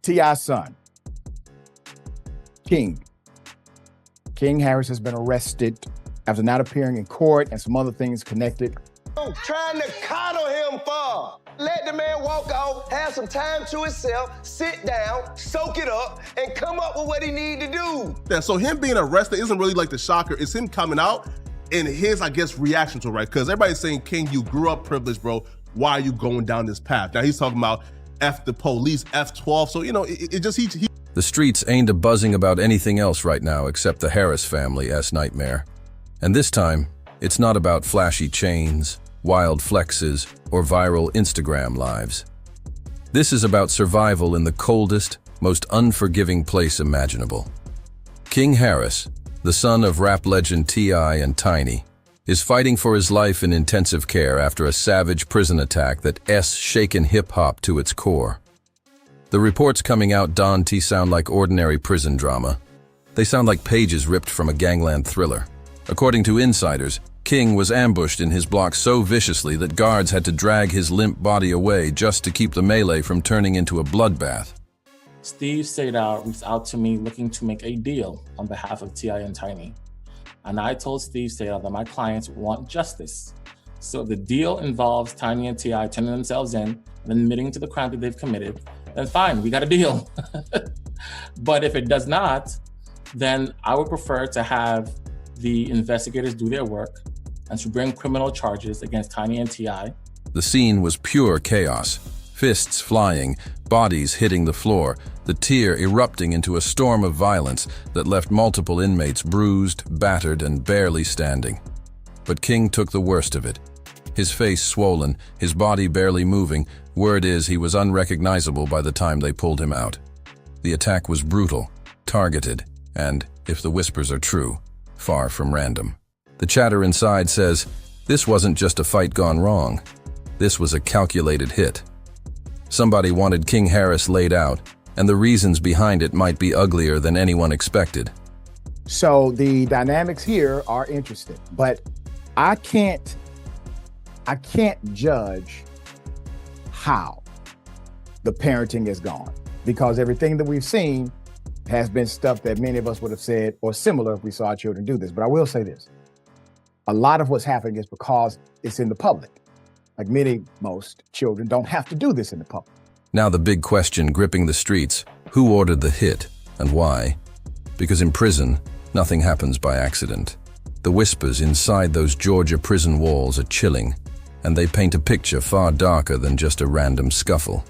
T.I.'s son, King Harris, has been arrested after not appearing in court and some other things connected. Trying to coddle him for. Let the man walk off, have some time to himself, sit down, soak it up, and come up with what he need to do. Yeah, so him being arrested isn't really like the shocker. It's him coming out and his, I guess, reaction to it, right? Because everybody's saying, King, you grew up privileged, bro. Why are you going down this path? Now he's talking about F the police, F12. So, you know, it just, he. The streets ain't a buzzing about anything else right now except the Harris family's nightmare. And this time, it's not about flashy chains, wild flexes, or viral Instagram lives. This is about survival in the coldest, most unforgiving place imaginable. King Harris, the son of rap legend T.I. and Tiny, is fighting for his life in intensive care after a savage prison attack that's shaken hip-hop to its core. The reports coming out don't sound like ordinary prison drama. They sound like pages ripped from a gangland thriller. According to insiders, King was ambushed in his block so viciously that guards had to drag his limp body away just to keep the melee from turning into a bloodbath. Steve Sadar reached out to me looking to make a deal on behalf of T.I. and Tiny. And I told Steve Sadar that my clients want justice. So if the deal involves Tiny and T.I. turning themselves in and admitting to the crime that they've committed, then fine, we got a deal. But if it does not, then I would prefer to have the investigators do their work and to bring criminal charges against Tiny and T.I. The scene was pure chaos. Fists flying, bodies hitting the floor, the tear erupting into a storm of violence that left multiple inmates bruised, battered, and barely standing. But King took the worst of it. His face swollen, his body barely moving. Word is he was unrecognizable by the time they pulled him out. The attack was brutal, targeted, and, if the whispers are true, far from random. The chatter inside says, this wasn't just a fight gone wrong. This was a calculated hit. Somebody wanted King Harris laid out, and the reasons behind it might be uglier than anyone expected. So the dynamics here are interesting, but I can't judge how the parenting is gone, because everything that we've seen has been stuff that many of us would have said or similar if we saw our children do this. But I will say this, a lot of what's happening is because it's in the public. Like most children don't have to do this in the public. Now the big question gripping the streets, who ordered the hit and why? Because in prison, nothing happens by accident. The whispers inside those Georgia prison walls are chilling, and they paint a picture far darker than just a random scuffle.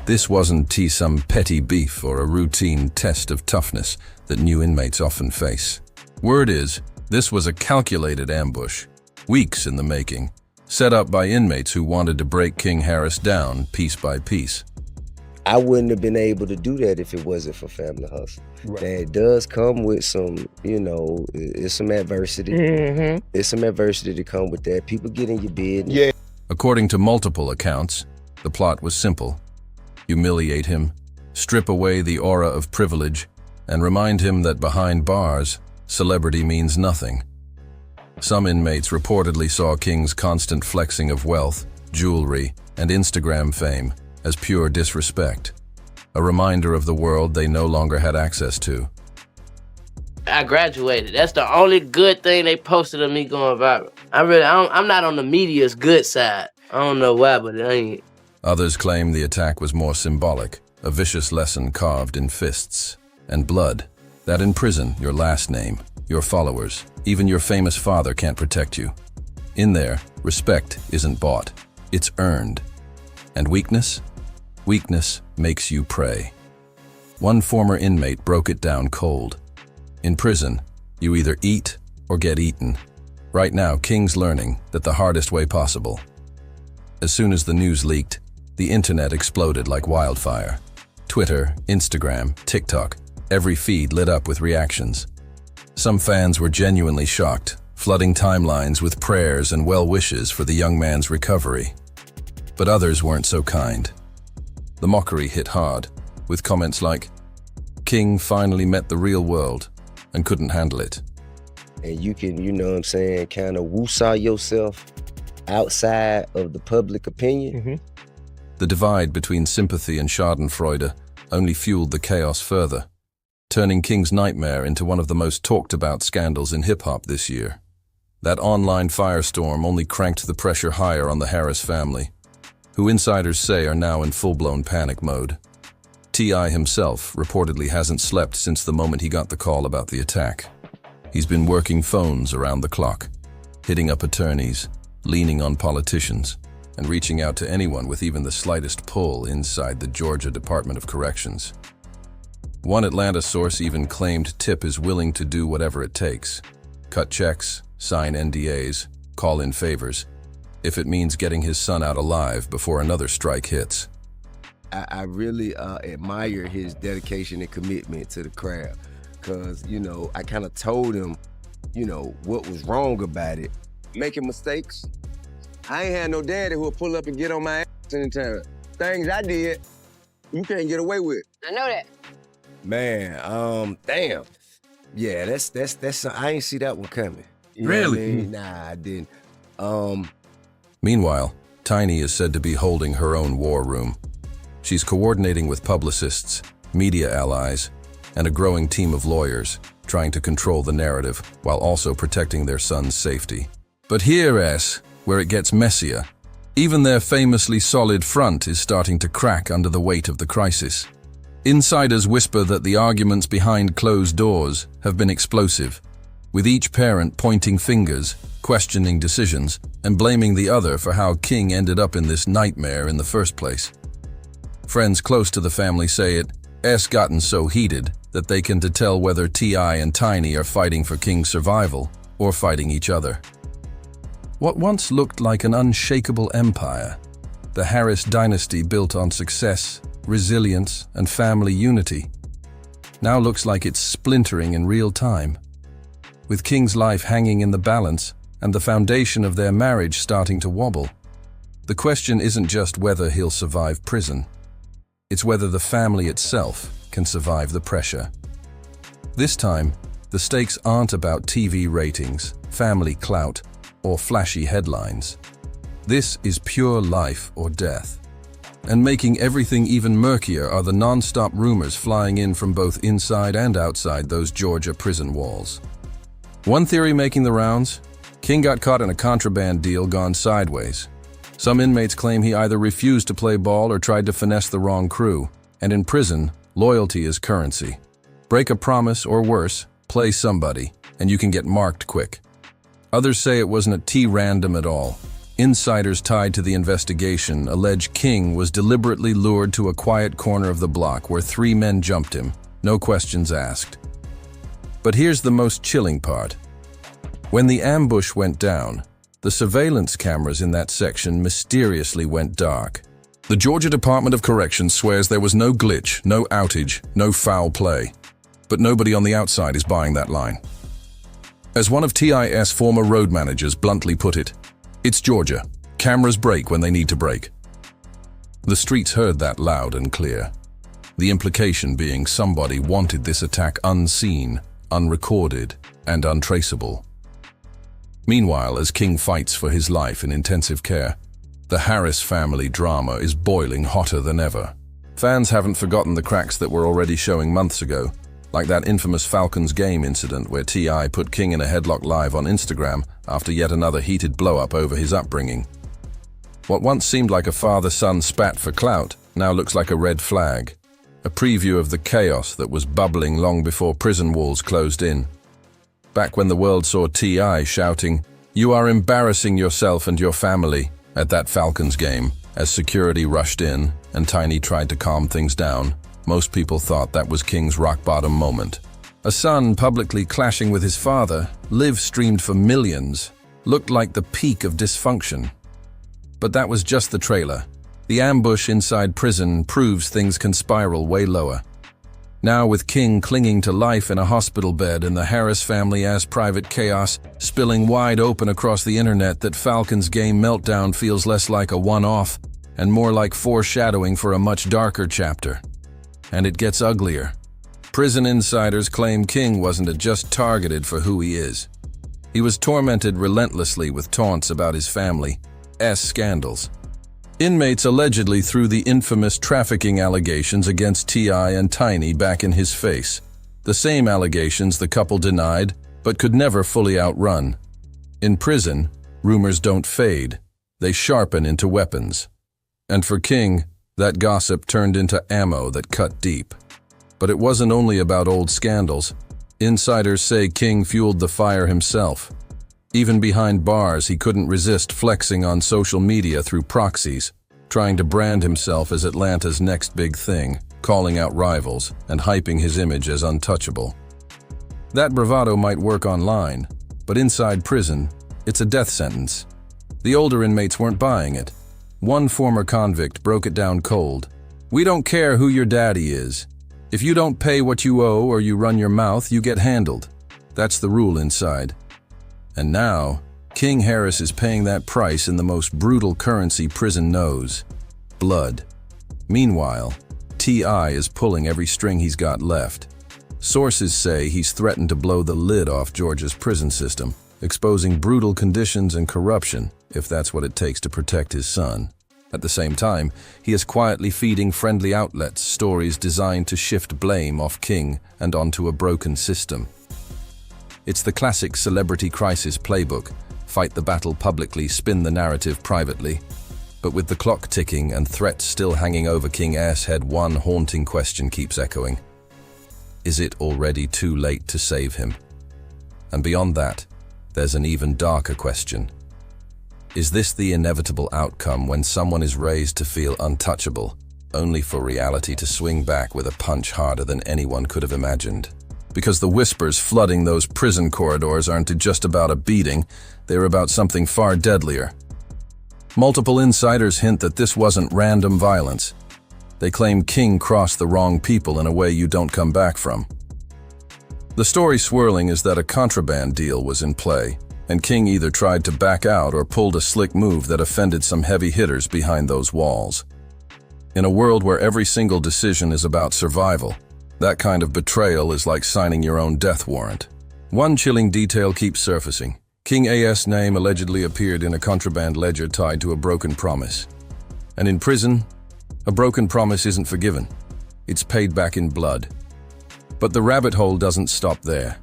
This wasn't some petty beef or a routine test of toughness that new inmates often face. Word is, this was a calculated ambush, weeks in the making, set up by inmates who wanted to break King Harris down piece by piece. I wouldn't have been able to do that if it wasn't for Family Hustle. Right. That does come with some, it's some adversity. Mm-hmm. It's some adversity to come with that. People get in your business. Yeah. According to multiple accounts, the plot was simple. Humiliate him, strip away the aura of privilege, and remind him that behind bars, celebrity means nothing. Some inmates reportedly saw King's constant flexing of wealth, jewelry, and Instagram fame as pure disrespect, a reminder of the world they no longer had access to. I graduated. That's the only good thing they posted of me going viral. I'm not on the media's good side. I don't know why, but it ain't. Others claim the attack was more symbolic, a vicious lesson carved in fists and blood, that in prison, your last name, your followers, even your famous father can't protect you. In there, respect isn't bought, it's earned. And weakness? Weakness makes you prey. One former inmate broke it down cold. In prison, you either eat or get eaten. Right now, King's learning that the hardest way possible. As soon as the news leaked, the internet exploded like wildfire. Twitter, Instagram, TikTok, every feed lit up with reactions. Some fans were genuinely shocked, flooding timelines with prayers and well wishes for the young man's recovery. But others weren't so kind. The mockery hit hard, with comments like, King finally met the real world and couldn't handle it. And you can, kind of woo-saw yourself outside of the public opinion. Mm-hmm. The divide between sympathy and schadenfreude, only fueled the chaos further, turning King's nightmare into one of the most talked-about scandals in hip-hop this year. That online firestorm only cranked the pressure higher on the Harris family, who insiders say are now in full-blown panic mode. T.I. himself reportedly hasn't slept since the moment he got the call about the attack. He's been working phones around the clock, hitting up attorneys, leaning on politicians, and reaching out to anyone with even the slightest pull inside the Georgia Department of Corrections. One Atlanta source even claimed Tip is willing to do whatever it takes. Cut checks, sign NDAs, call in favors, if it means getting his son out alive before another strike hits. I really admire his dedication and commitment to the craft, because, you know, I kind of told him, you know, what was wrong about it. Making mistakes. I ain't had no daddy who'll pull up and get on my ass anytime. Things I did, you can't get away with. I know that. Man, damn. Yeah, that's I ain't see that one coming. You know Really? what I mean? Nah, I didn't. Meanwhile, Tiny is said to be holding her own war room. She's coordinating with publicists, media allies, and a growing team of lawyers, trying to control the narrative while also protecting their son's safety. But here's where it gets messier. Even their famously solid front is starting to crack under the weight of the crisis. Insiders whisper that the arguments behind closed doors have been explosive, with each parent pointing fingers, questioning decisions, and blaming the other for how King ended up in this nightmare in the first place. Friends close to the family say it's gotten so heated that they can tell whether T.I. and Tiny are fighting for King's survival or fighting each other. What once looked like an unshakable empire, the Harris dynasty built on success, resilience, and family unity, now looks like it's splintering in real time. With King's life hanging in the balance and the foundation of their marriage starting to wobble, the question isn't just whether he'll survive prison. It's whether the family itself can survive the pressure. This time, the stakes aren't about TV ratings, family clout, or flashy headlines. This is pure life or death. And making everything even murkier are the non-stop rumors flying in from both inside and outside those Georgia prison walls. One theory making the rounds: King got caught in a contraband deal gone sideways. Some inmates claim he either refused to play ball or tried to finesse the wrong crew. And in prison, loyalty is currency. Break a promise, or worse, play somebody, and you can get marked quick. Others say it wasn't a T-random at all. Insiders tied to the investigation allege King was deliberately lured to a quiet corner of the block where 3 men jumped him, no questions asked. But here's the most chilling part. When the ambush went down, the surveillance cameras in that section mysteriously went dark. The Georgia Department of Corrections swears there was no glitch, no outage, no foul play. But nobody on the outside is buying that line. As one of TI's former road managers bluntly put it, it's Georgia. Cameras break when they need to break. The streets heard that loud and clear. The implication being somebody wanted this attack unseen, unrecorded, and untraceable. Meanwhile, as King fights for his life in intensive care, the Harris family drama is boiling hotter than ever. Fans haven't forgotten the cracks that were already showing months ago, like that infamous Falcons game incident where T.I. put King in a headlock live on Instagram after yet another heated blow-up over his upbringing. What once seemed like a father-son spat for clout now looks like a red flag, a preview of the chaos that was bubbling long before prison walls closed in. Back when the world saw T.I. shouting, "You are embarrassing yourself and your family," at that Falcons game, as security rushed in and Tiny tried to calm things down, most people thought that was King's rock-bottom moment. A son publicly clashing with his father, live-streamed for millions, looked like the peak of dysfunction. But that was just the trailer. The ambush inside prison proves things can spiral way lower. Now with King clinging to life in a hospital bed and the Harris family-ass private chaos spilling wide open across the internet, that Falcons game meltdown feels less like a one-off and more like foreshadowing for a much darker chapter. And it gets uglier. Prison insiders claim King wasn't just targeted for who he is. He was tormented relentlessly with taunts about his family's scandals. Inmates allegedly threw the infamous trafficking allegations against T.I. and Tiny back in his face. The same allegations the couple denied, but could never fully outrun. In prison, rumors don't fade. They sharpen into weapons. And for King, that gossip turned into ammo that cut deep. But it wasn't only about old scandals. Insiders say King fueled the fire himself. Even behind bars, he couldn't resist flexing on social media through proxies, trying to brand himself as Atlanta's next big thing, calling out rivals and hyping his image as untouchable. That bravado might work online, but inside prison, it's a death sentence. The older inmates weren't buying it. One former convict broke it down cold. "We don't care who your daddy is. If you don't pay what you owe or you run your mouth, you get handled. That's the rule inside." And now, King Harris is paying that price in the most brutal currency prison knows: blood. Meanwhile, T.I. is pulling every string he's got left. Sources say he's threatened to blow the lid off Georgia's prison system, exposing brutal conditions and corruption, if that's what it takes to protect his son. At the same time, he is quietly feeding friendly outlets stories designed to shift blame off King and onto a broken system. It's the classic celebrity crisis playbook: fight the battle publicly, spin the narrative privately. But with the clock ticking and threats still hanging over King S' head, one haunting question keeps echoing. Is it already too late to save him? And beyond that, there's an even darker question. Is this the inevitable outcome when someone is raised to feel untouchable, only for reality to swing back with a punch harder than anyone could have imagined? Because the whispers flooding those prison corridors aren't just about a beating, they're about something far deadlier. Multiple insiders hint that this wasn't random violence. They claim King crossed the wrong people in a way you don't come back from. The story swirling is that a contraband deal was in play, and King either tried to back out or pulled a slick move that offended some heavy hitters behind those walls. In a world where every single decision is about survival, that kind of betrayal is like signing your own death warrant. One chilling detail keeps surfacing. King A.S.'s name allegedly appeared in a contraband ledger tied to a broken promise. And in prison, a broken promise isn't forgiven. It's paid back in blood. But the rabbit hole doesn't stop there.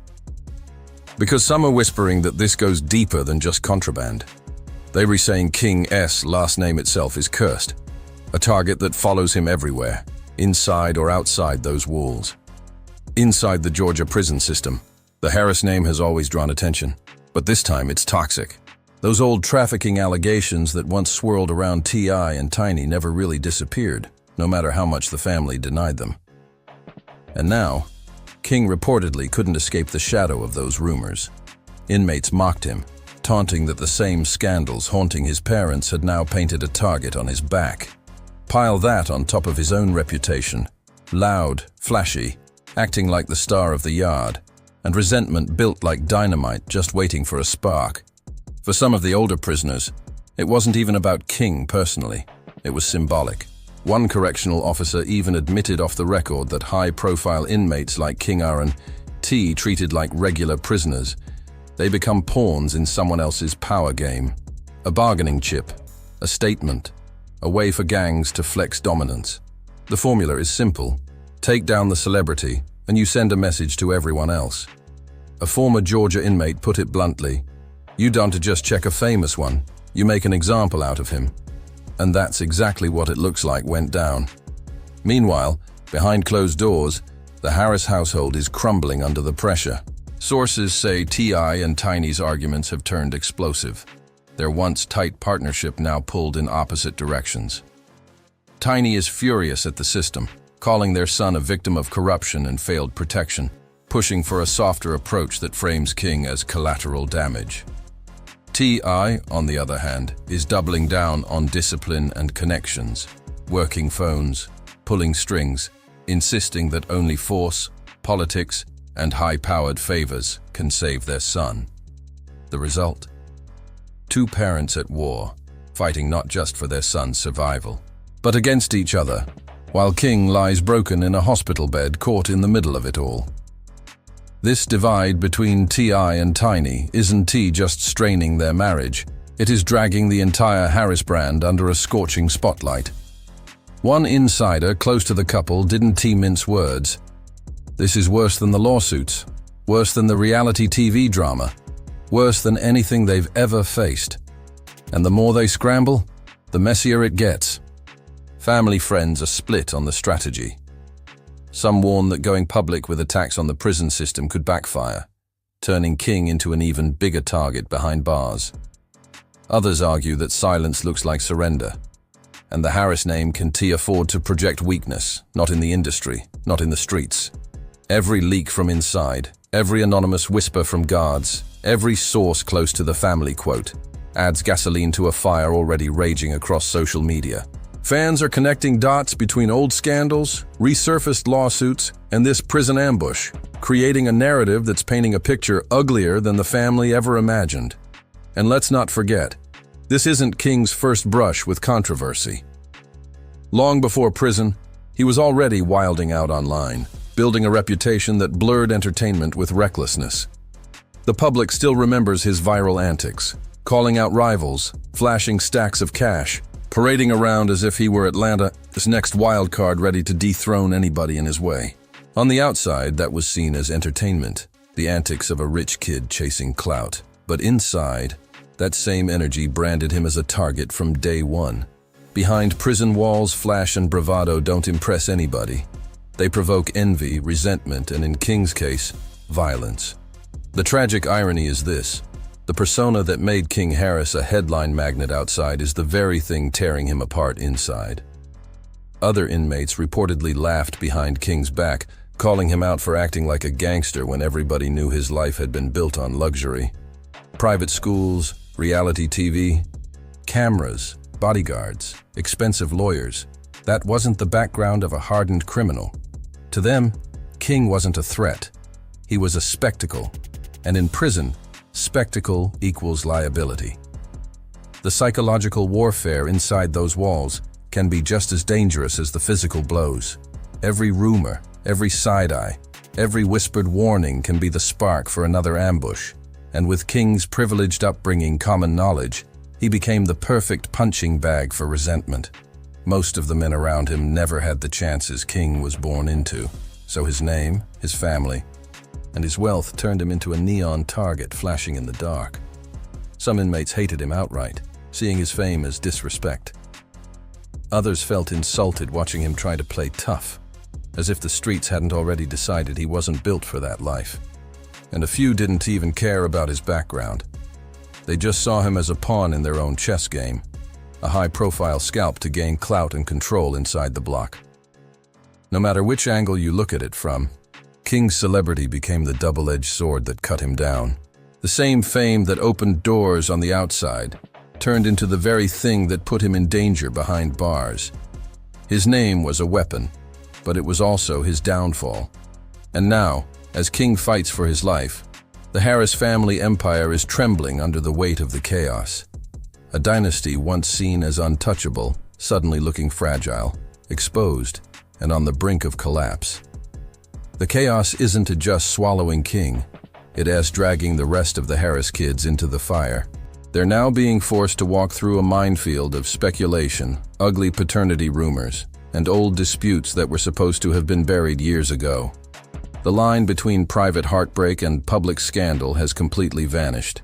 Because some are whispering that this goes deeper than just contraband. They were saying King S' last name itself is cursed, a target that follows him everywhere, inside or outside those walls. Inside the Georgia prison system, the Harris name has always drawn attention, but this time it's toxic. Those old trafficking allegations that once swirled around T.I. and Tiny never really disappeared, no matter how much the family denied them. And now, King reportedly couldn't escape the shadow of those rumors. Inmates mocked him, taunting that the same scandals haunting his parents had now painted a target on his back. Pile that on top of his own reputation, loud, flashy, acting like the star of the yard, and resentment built like dynamite just waiting for a spark. For some of the older prisoners, it wasn't even about King personally. It was symbolic. One correctional officer even admitted off the record that high-profile inmates like King Aaron T treated like regular prisoners. They become pawns in someone else's power game. A bargaining chip, a statement, a way for gangs to flex dominance. The formula is simple. Take down the celebrity, and you send a message to everyone else. A former Georgia inmate put it bluntly, "You don't just check a famous one, you make an example out of him." And that's exactly what it looks like went down. Meanwhile, behind closed doors, the Harris household is crumbling under the pressure. Sources say T.I. and Tiny's arguments have turned explosive. Their once tight partnership now pulled in opposite directions. Tiny is furious at the system, calling their son a victim of corruption and failed protection, pushing for a softer approach that frames King as collateral damage. T.I., on the other hand, is doubling down on discipline and connections, working phones, pulling strings, insisting that only force, politics, and high-powered favors can save their son. The result? Two parents at war, fighting not just for their son's survival, but against each other, while King lies broken in a hospital bed caught in the middle of it all. This divide between T.I. and Tiny isn't just straining their marriage, It is dragging the entire Harris brand under a scorching spotlight. One insider close to the couple didn't mince words. This is worse than the lawsuits, worse than the reality TV drama, worse than anything they've ever faced. And the more they scramble, the messier it gets. Family friends are split on the strategy. Some warn that going public with attacks on the prison system could backfire, turning King into an even bigger target behind bars. Others argue that silence looks like surrender, and the Harris name can afford to project weakness, not in the industry, not in the streets. Every leak from inside, every anonymous whisper from guards, every source close to the family quote, adds gasoline to a fire already raging across social media. Fans are connecting dots between old scandals, resurfaced lawsuits, and this prison ambush, creating a narrative that's painting a picture uglier than the family ever imagined. And let's not forget, this isn't King's first brush with controversy. Long before prison, he was already wilding out online, building a reputation that blurred entertainment with recklessness. The public still remembers his viral antics, calling out rivals, flashing stacks of cash, parading around as if he were Atlanta's next wild card ready to dethrone anybody in his way. On the outside, that was seen as entertainment, the antics of a rich kid chasing clout. But inside, that same energy branded him as a target from day one. Behind prison walls, flash and bravado don't impress anybody. They provoke envy, resentment, and in King's case, violence. The tragic irony is this: the persona that made King Harris a headline magnet outside is the very thing tearing him apart inside. Other inmates reportedly laughed behind King's back, calling him out for acting like a gangster when everybody knew his life had been built on luxury. Private schools, reality TV, cameras, bodyguards, expensive lawyers. That wasn't the background of a hardened criminal. To them, King wasn't a threat. He was a spectacle. And in prison, spectacle equals liability. The psychological warfare inside those walls can be just as dangerous as the physical blows. Every rumor, every side-eye, every whispered warning can be the spark for another ambush. And with King's privileged upbringing common knowledge, he became the perfect punching bag for resentment. Most of the men around him never had the chances King was born into, so his name, his family, and his wealth turned him into a neon target flashing in the dark. Some inmates hated him outright, seeing his fame as disrespect. Others felt insulted watching him try to play tough, as if the streets hadn't already decided he wasn't built for that life. And a few didn't even care about his background. They just saw him as a pawn in their own chess game, a high-profile scalp to gain clout and control inside the block. No matter which angle you look at it from, King's celebrity became the double-edged sword that cut him down. The same fame that opened doors on the outside turned into the very thing that put him in danger behind bars. His name was a weapon, but it was also his downfall. And now, as King fights for his life, the Harris family empire is trembling under the weight of the chaos. A dynasty once seen as untouchable, suddenly looking fragile, exposed, and on the brink of collapse. The chaos isn't just swallowing King, it is dragging the rest of the Harris kids into the fire. They're now being forced to walk through a minefield of speculation, ugly paternity rumors, and old disputes that were supposed to have been buried years ago. The line between private heartbreak and public scandal has completely vanished.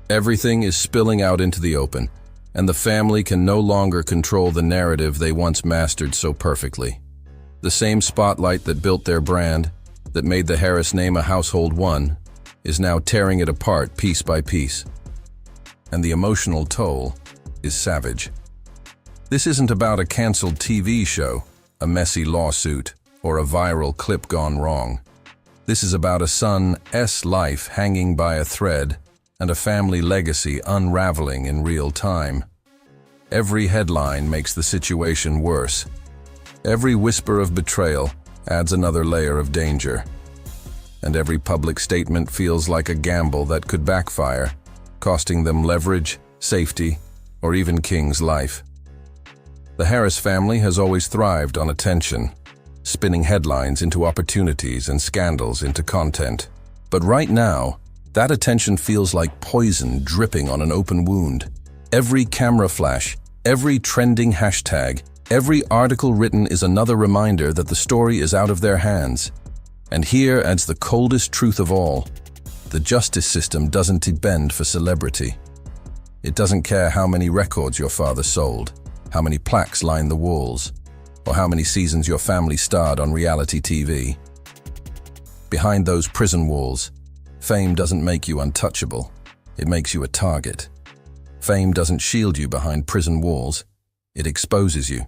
Everything is spilling out into the open, and the family can no longer control the narrative they once mastered so perfectly. The same spotlight that built their brand, that made the Harris name a household one, is now tearing it apart piece by piece. And the emotional toll is savage. This isn't about a canceled TV show, a messy lawsuit, or a viral clip gone wrong. This is about a son's life hanging by a thread and a family legacy unraveling in real time. Every headline makes the situation worse. Every whisper of betrayal adds another layer of danger. And every public statement feels like a gamble that could backfire, costing them leverage, safety, or even King's life. The Harris family has always thrived on attention, spinning headlines into opportunities and scandals into content. But right now, that attention feels like poison dripping on an open wound. Every camera flash, every trending hashtag, every article written is another reminder that the story is out of their hands. And here adds the coldest truth of all. The justice system doesn't bend for celebrity. It doesn't care how many records your father sold, how many plaques line the walls, or how many seasons your family starred on reality TV. Behind those prison walls, fame doesn't make you untouchable. It makes you a target. Fame doesn't shield you behind prison walls. It exposes you.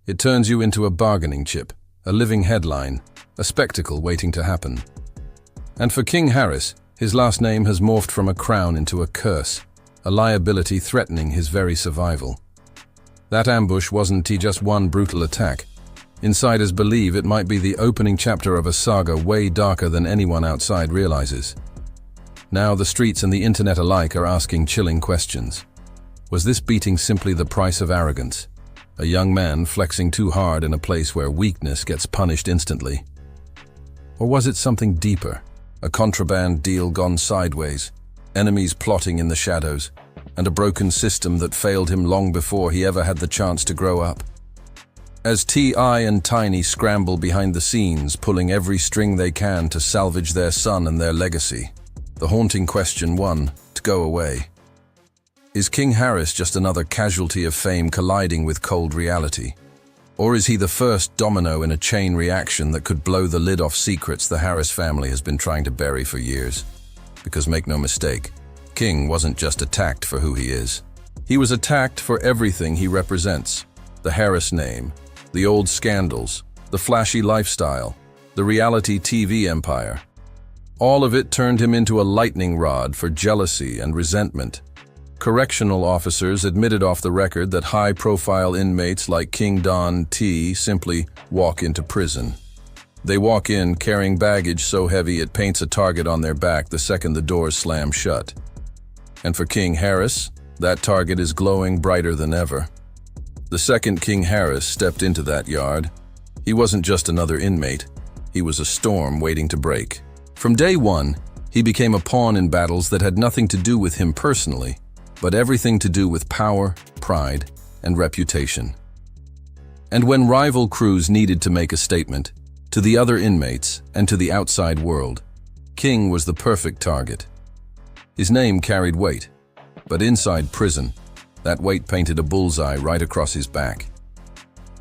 It turns you into a bargaining chip, a living headline, a spectacle waiting to happen. And for King Harris, his last name has morphed from a crown into a curse, a liability threatening his very survival. That ambush wasn't just one brutal attack. Insiders believe it might be the opening chapter of a saga way darker than anyone outside realizes. Now the streets and the internet alike are asking chilling questions. Was this beating simply the price of arrogance? A young man flexing too hard in a place where weakness gets punished instantly? Or was it something deeper? A contraband deal gone sideways, enemies plotting in the shadows, and a broken system that failed him long before he ever had the chance to grow up? As T.I. and Tiny scramble behind the scenes, pulling every string they can to salvage their son and their legacy, the haunting question won to go away. Is King Harris just another casualty of fame colliding with cold reality? Or is he the first domino in a chain reaction that could blow the lid off secrets the Harris family has been trying to bury for years? Because make no mistake, King wasn't just attacked for who he is. He was attacked for everything he represents. The Harris name, the old scandals, the flashy lifestyle, the reality TV empire. All of it turned him into a lightning rod for jealousy and resentment. Correctional officers admitted off the record that high-profile inmates like King Don T simply walk into prison. They walk in carrying baggage so heavy it paints a target on their back the second the doors slam shut. And for King Harris, that target is glowing brighter than ever. The second King Harris stepped into that yard, he wasn't just another inmate, he was a storm waiting to break. From day one, he became a pawn in battles that had nothing to do with him personally, but everything to do with power, pride, and reputation. And when rival crews needed to make a statement, to the other inmates and to the outside world, King was the perfect target. His name carried weight, but inside prison, that weight painted a bullseye right across his back.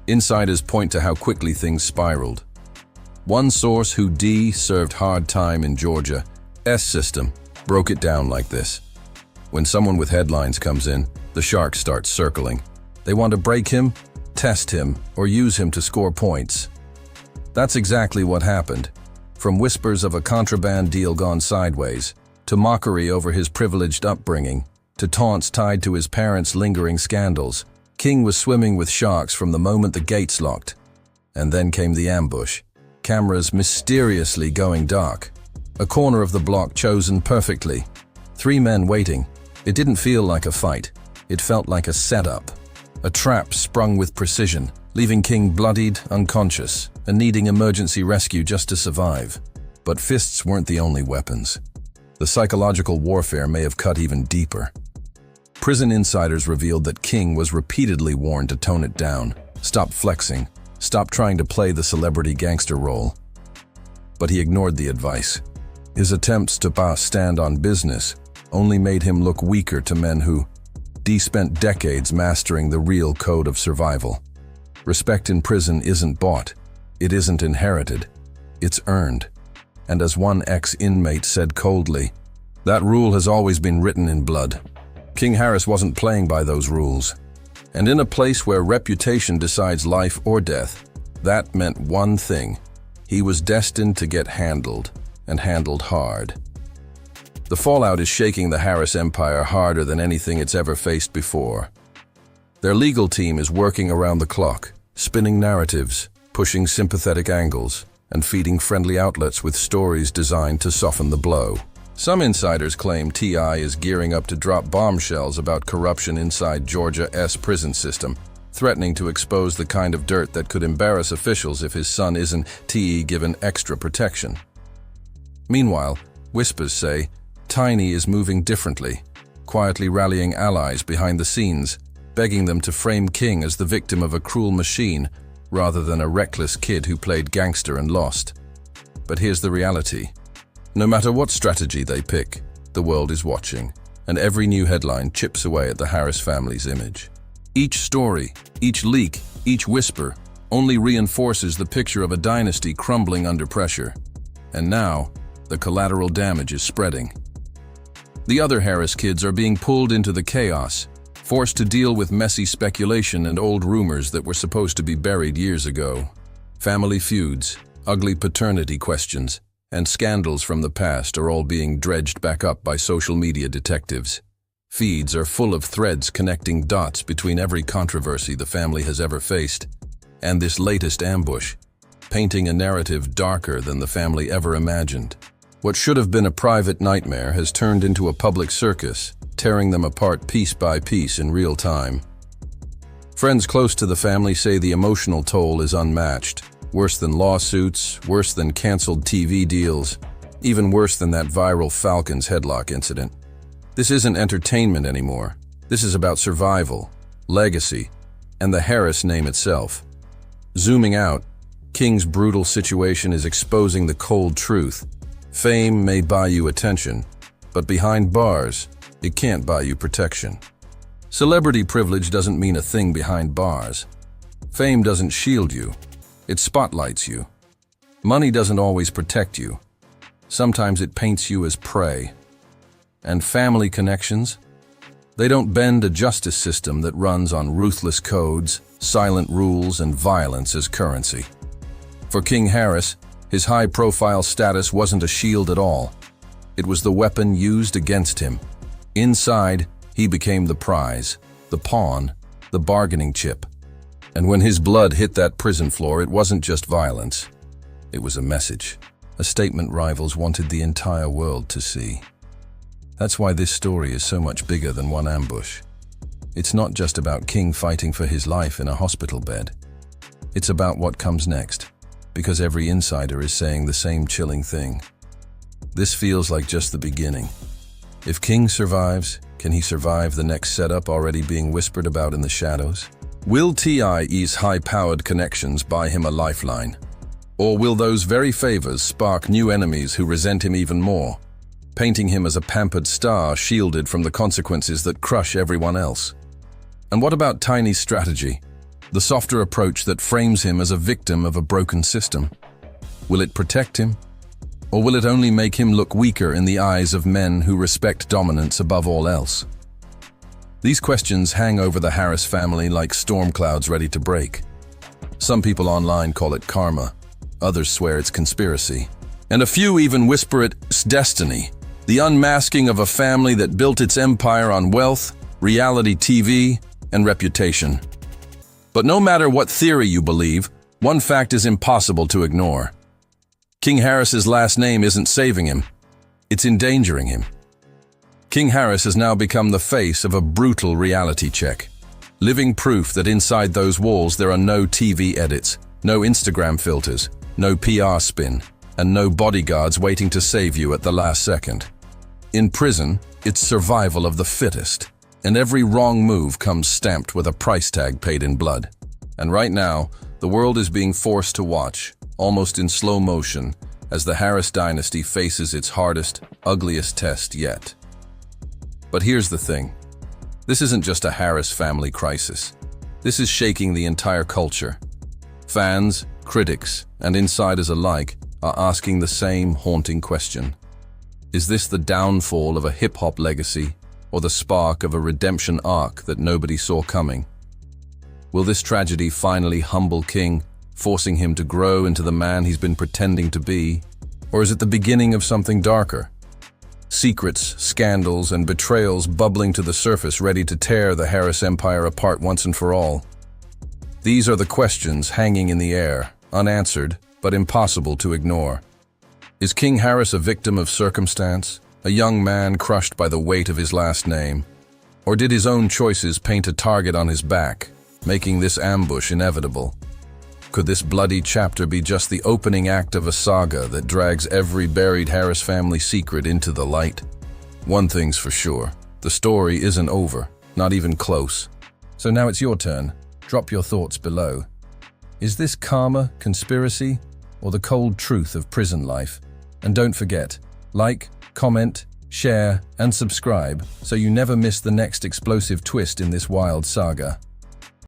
Insiders point to how quickly things spiraled. One source who served hard time in Georgia's system broke it down like this. When someone with headlines comes in, the sharks start circling. They want to break him, test him, or use him to score points. That's exactly what happened. From whispers of a contraband deal gone sideways, to mockery over his privileged upbringing, to taunts tied to his parents' lingering scandals, King was swimming with sharks from the moment the gates locked. And then came the ambush. Cameras mysteriously going dark. A corner of the block chosen perfectly. 3 men waiting. It didn't feel like a fight. It felt like a setup. A trap sprung with precision, leaving King bloodied, unconscious, and needing emergency rescue just to survive. But fists weren't the only weapons. The psychological warfare may have cut even deeper. Prison insiders revealed that King was repeatedly warned to tone it down, stop flexing, stop trying to play the celebrity gangster role. But he ignored the advice. His attempts to stand on business only made him look weaker to men who spent decades mastering the real code of survival. Respect in prison isn't bought, it isn't inherited, it's earned. And as one ex-inmate said coldly, that rule has always been written in blood. King Harris wasn't playing by those rules. And in a place where reputation decides life or death, that meant one thing. He was destined to get handled, and handled hard. The fallout is shaking the Harris empire harder than anything it's ever faced before. Their legal team is working around the clock, spinning narratives, pushing sympathetic angles, and feeding friendly outlets with stories designed to soften the blow. Some insiders claim T.I. is gearing up to drop bombshells about corruption inside Georgia's prison system, threatening to expose the kind of dirt that could embarrass officials if his son isn't given extra protection. Meanwhile, whispers say Tiny is moving differently. quietly rallying allies behind the scenes, begging them to frame King as the victim of a cruel machine rather than a reckless kid who played gangster and lost. But here's the reality. No matter what strategy they pick, the world is watching, and every new headline chips away at the Harris family's image. Each story, each leak, each whisper only reinforces the picture of a dynasty crumbling under pressure. And now, the collateral damage is spreading. The other Harris kids are being pulled into the chaos, forced to deal with messy speculation and old rumors that were supposed to be buried years ago. Family feuds, ugly paternity questions, and scandals from the past are all being dredged back up by social media detectives. Feeds are full of threads connecting dots between every controversy the family has ever faced, and this latest ambush, painting a narrative darker than the family ever imagined. What should have been a private nightmare has turned into a public circus, tearing them apart piece by piece in real time. Friends close to the family say the emotional toll is unmatched, worse than lawsuits, worse than canceled TV deals, even worse than that viral Falcons headlock incident. This isn't entertainment anymore. This is about survival, legacy, and the Harris name itself. Zooming out, King's brutal situation is exposing the cold truth. Fame may buy you attention, but behind bars, it can't buy you protection. Celebrity privilege doesn't mean a thing behind bars. Fame doesn't shield you, it spotlights you. Money doesn't always protect you. Sometimes it paints you as prey. And family connections? They don't bend a justice system that runs on ruthless codes, silent rules, and violence as currency. For King Harris, his high-profile status wasn't a shield at all. It was the weapon used against him. Inside, he became the prize, the pawn, the bargaining chip. And when his blood hit that prison floor, it wasn't just violence. It was a message, a statement rivals wanted the entire world to see. That's why this story is so much bigger than one ambush. It's not just about King fighting for his life in a hospital bed. It's about what comes next, because every insider is saying the same chilling thing. This feels like just the beginning. If King survives, can he survive the next setup already being whispered about in the shadows? Will T.I.'s high-powered connections buy him a lifeline? Or will those very favors spark new enemies who resent him even more, painting him as a pampered star shielded from the consequences that crush everyone else? And what about Tiny's strategy, the softer approach that frames him as a victim of a broken system? Will it protect him? Or will it only make him look weaker in the eyes of men who respect dominance above all else? These questions hang over the Harris family like storm clouds ready to break. Some people online call it karma, others swear it's conspiracy, and a few even whisper it's destiny, the unmasking of a family that built its empire on wealth, reality TV, and reputation. But no matter what theory you believe, one fact is impossible to ignore. King Harris's last name isn't saving him, it's endangering him. King Harris has now become the face of a brutal reality check, living proof that inside those walls there are no TV edits, no Instagram filters, no PR spin, and no bodyguards waiting to save you at the last second. In prison, it's survival of the fittest, and every wrong move comes stamped with a price tag paid in blood. And right now, the world is being forced to watch, almost in slow motion, as the Harris dynasty faces its hardest, ugliest test yet. But here's the thing. This isn't just a Harris family crisis. This is shaking the entire culture. Fans, critics, and insiders alike are asking the same haunting question. Is this the downfall of a hip-hop legacy, or the spark of a redemption arc that nobody saw coming? Will this tragedy finally humble King, forcing him to grow into the man he's been pretending to be? Or is it the beginning of something darker? Secrets, scandals, and betrayals bubbling to the surface, ready to tear the Harris empire apart once and for all. These are the questions hanging in the air, unanswered, but impossible to ignore. Is King Harris a victim of circumstance, a young man crushed by the weight of his last name? Or did his own choices paint a target on his back, making this ambush inevitable? Could this bloody chapter be just the opening act of a saga that drags every buried Harris family secret into the light? One thing's for sure, The story isn't over, not even close. So now it's your turn. Drop your thoughts below. Is this karma, conspiracy, or the cold truth of prison life? And don't forget, like, comment, share, and subscribe so you never miss the next explosive twist in this wild saga.